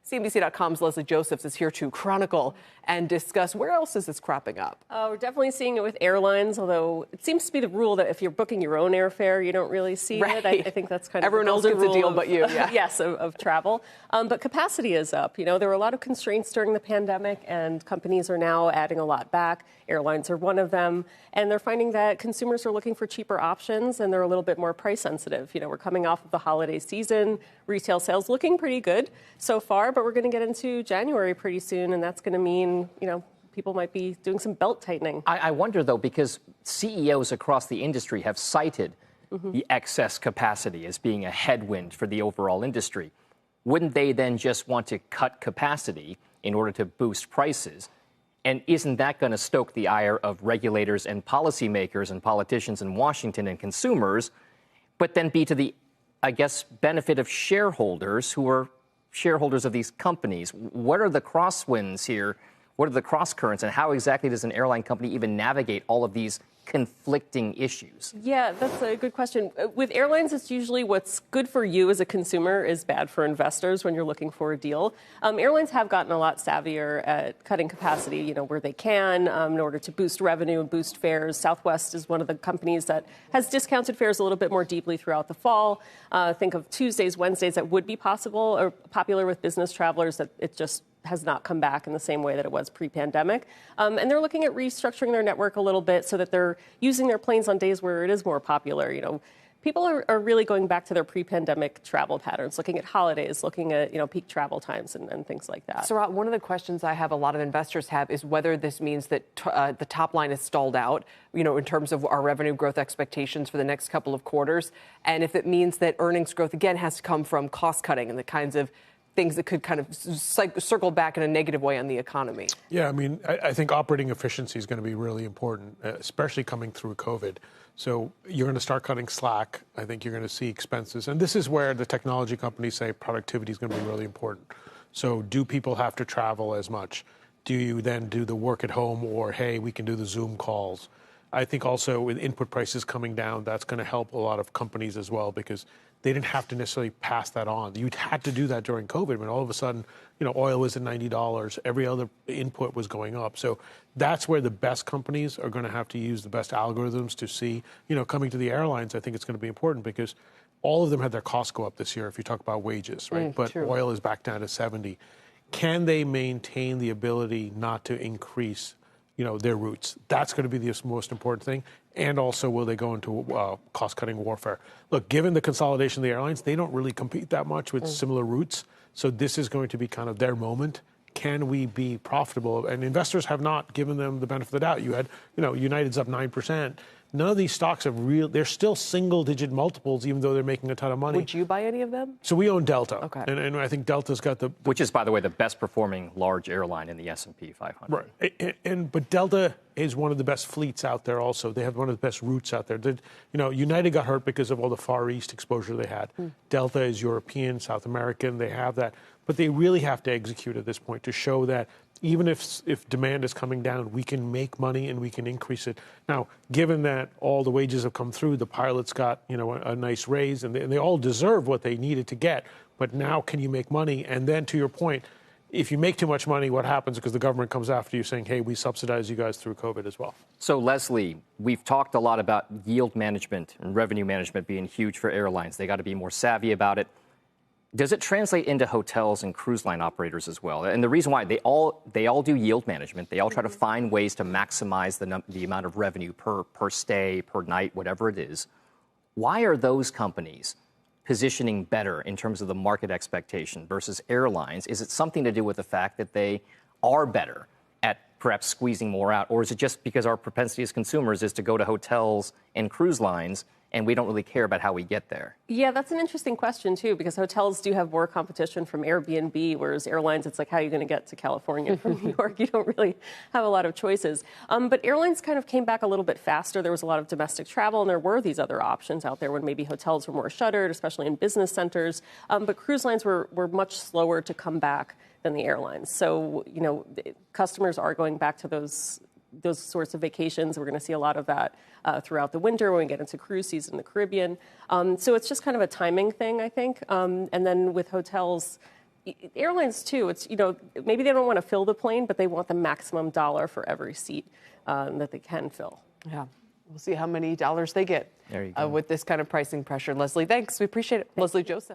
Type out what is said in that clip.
CNBC.com's Leslie Josephs is here to chronicle and discuss where else is this cropping up. We're definitely seeing it with airlines, although it seems to be the rule that if you're booking your own airfare, you don't really see it. I think that's kind of everyone else gets a deal but you. Yeah. Yes, of travel. But capacity is up. You know, there were a lot of constraints during the pandemic, and companies are now adding a lot back. Airlines are one of them, and they're finding that consumers are looking for cheaper options, and they're a little bit more price sensitive. You know, we're coming off of the holiday season, retail sales looking pretty good so far, but we're going to get into January pretty soon, and that's going to mean, you know, people might be doing some belt tightening. I wonder, though, because CEOs across the industry have cited the excess capacity as being a headwind for the overall industry. Wouldn't they then just want to cut capacity in order to boost prices? And isn't that going to stoke the ire of regulators and policymakers and politicians in Washington and consumers, but then be to the, I guess, benefit of shareholders who are shareholders of these companies? What are the crosswinds here? What are the cross currents, and how exactly does an airline company even navigate all of these conflicting issues? Yeah, that's a good question. With airlines, it's usually what's good for you as a consumer is bad for investors when you're looking for a deal. Airlines have gotten a lot savvier at cutting capacity, you know, where they can in order to boost revenue and boost fares. Southwest is one of the companies that has discounted fares a little bit more deeply throughout the fall. Think of Tuesdays, Wednesdays that would be possible or popular with business travelers that it just has not come back in the same way that it was pre-pandemic. And they're looking at restructuring their network a little bit so that they're using their planes on days where it is more popular. You know, people are really going back to their pre-pandemic travel patterns, looking at holidays, looking at, you know, peak travel times and things like that. Sarat, one of the questions I have, a lot of investors have, is whether this means that the top line is stalled out, you know, in terms of our revenue growth expectations for the next couple of quarters, and if it means that earnings growth, again, has to come from cost cutting and the kinds of things that could kind of circle back in a negative way on the economy. Yeah, I mean, I think operating efficiency is going to be really important, especially coming through COVID. So you're going to start cutting slack. I think you're going to see expenses. And this is where the technology companies say productivity is going to be really important. So do people have to travel as much? Do you then do the work at home, or, hey, we can do the Zoom calls? I think also with input prices coming down, that's going to help a lot of companies as well, because they didn't have to necessarily pass that on. You had to do that during COVID when all of a sudden, you know, oil was at $90. Every other input was going up. So that's where the best companies are going to have to use the best algorithms to see, you know, coming to the airlines, I think it's going to be important because all of them had their costs go up this year if you talk about wages, right? But true. Oil is back down to 70. Can they maintain the ability not to increase, you know, their routes? That's going to be the most important thing. And also, will they go into cost-cutting warfare? Look, given the consolidation of the airlines, they don't really compete that much with similar routes. So this is going to be kind of their moment. Can we be profitable? And investors have not given them the benefit of the doubt. You had, you know, United's up 9%. None of these stocks have they're still single-digit multiples, even though they're making a ton of money. Would you buy any of them? So we own Delta. Okay. And I think Delta's got the... Which is, by the way, the best-performing large airline in the S&P 500. Right. But Delta is one of the best fleets out there also. They have one of the best routes out there. You know, United got hurt because of all the Far East exposure they had. Delta is European, South American. They have that. But they really have to execute at this point to show that even if demand is coming down, we can make money and we can increase it. Now, given that all the wages have come through, the pilots got, you know, a nice raise, and they all deserve what they needed to get. But now, can you make money? And then, to your point, if you make too much money, what happens? Because the government comes after you saying, hey, we subsidize you guys through COVID as well. So, Leslie, we've talked a lot about yield management and revenue management being huge for airlines. They got to be more savvy about it. Does it translate into hotels and cruise line operators as well? And the reason why, they all do yield management. They all try to find ways to maximize the amount of revenue per stay, per night, whatever it is. Why are those companies positioning better in terms of the market expectation versus airlines? Is it something to do with the fact that they are better at perhaps squeezing more out? Or is it just because our propensity as consumers is to go to hotels and cruise lines and we don't really care about how we get there? Yeah, that's an interesting question, too, because hotels do have more competition from Airbnb, whereas airlines, it's like, how are you going to get to California from New York? You don't really have a lot of choices. But airlines kind of came back a little bit faster. There was a lot of domestic travel, and there were these other options out there when maybe hotels were more shuttered, especially in business centers. But cruise lines were much slower to come back than the airlines. So, you know, customers are going back to those sorts of vacations. We're going to see a lot of that throughout the winter when we get into cruise season in the Caribbean. So it's just kind of a timing thing, I think. And then with hotels, airlines too, it's, maybe they don't want to fill the plane, but they want the maximum dollar for every seat that they can fill. Yeah. We'll see how many dollars they get There you go. with this kind of pricing pressure. Leslie, thanks. We appreciate it. Leslie Joseph.